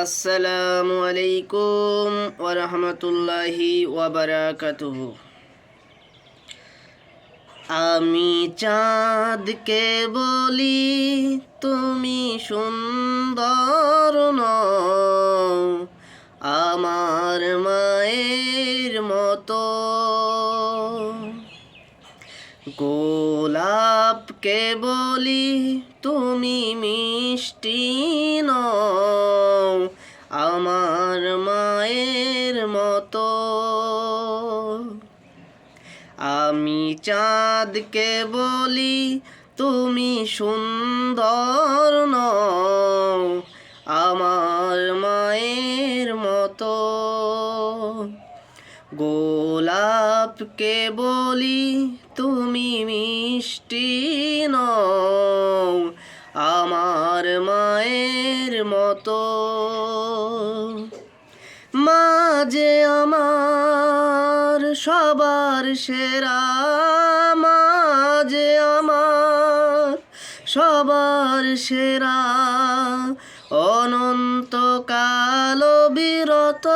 আসসালামু আলাইকুম ওয়া রাহমাতুল্লাহি ওয়া বারাকাতুহু। আমি চাঁদকে বলি তুমি সুন্দর নও, আমার মায়ের মতো। গোলাপকে বলি তুমি মিষ্টি নও, আমার মায়ের মতো। আমি চাঁদকে বলি তুমি সুন্দর নও, আমার মায়ের মতো। গোলাপকে বলি তুমি মিষ্টি নও, আমার মায়ের মতো। মা যে আমার সবার সেরা, মা যে আমার সবার সেরা, অনন্তকাল বিরত।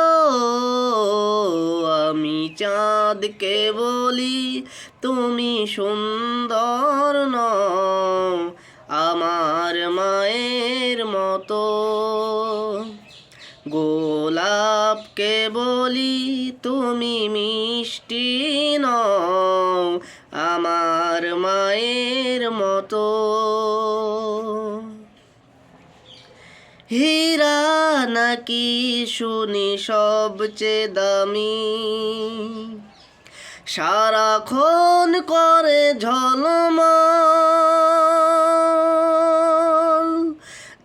আমি চাঁদকে বলি তুমি সুন্দর নও, আমার মায়ের মতো। গোলাপকে বলি তুমি মিষ্টি নও, আমার মায়ের মতো। হীরা নাকি শুনি সবচেয়ে দামি, সারাক্ষণ করে ঝলমল,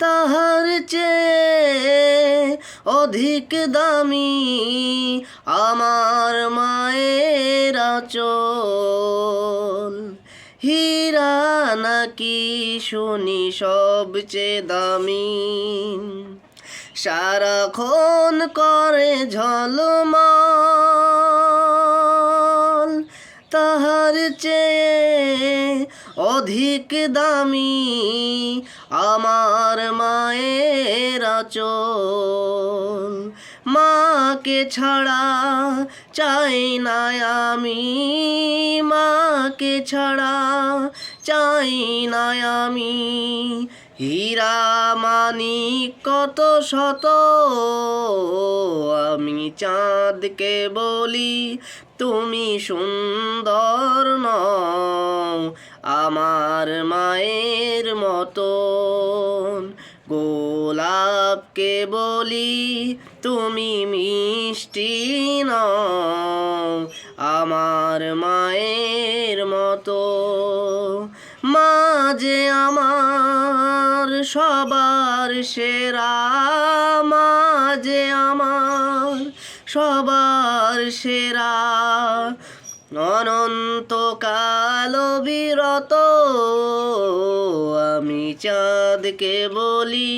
তাহার চেয়ে অধিক দামি আমার মায়ের আঁচল। হীরা নাকি শুনি সবচেয়ে দামি, সারাক্ষণ করে ঝলমল, তাহার চেয়ে অধিক দামি আমার মায়ের আঁচল। মাকে ছাড়া চাই না আমি, মাকে ছাড়া চাই না আমি। হীরা মানিক কত শত, আমি চাঁদকে বলি তুমি সুন্দর নও, আমার মায়ের মতন। গোলাপকে বলি তুমি মিষ্টি নও, আমার মায়ের মতো। মা যে আমার সবার সেরা, মা যে আমার সবার সেরা, অনন্তকাল বিরত। আমি চাঁদকে বলি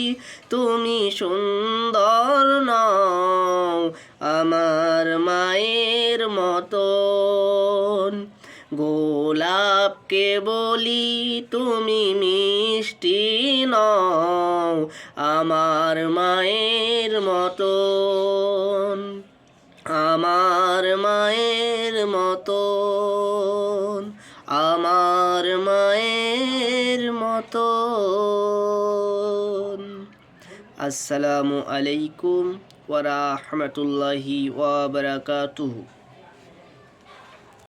তুমি সুন্দর নও, আমার মায়ের মতন। গোলাপকে বলি তুমি মিষ্টি নও, আমার মায়ের মতন, আমার মায়ের মতন, আমার মায়ের মতন। আসসালামু আলাইকুম ওয়া রাহমাতুল্লাহি ওয়া বারাকাতুহু।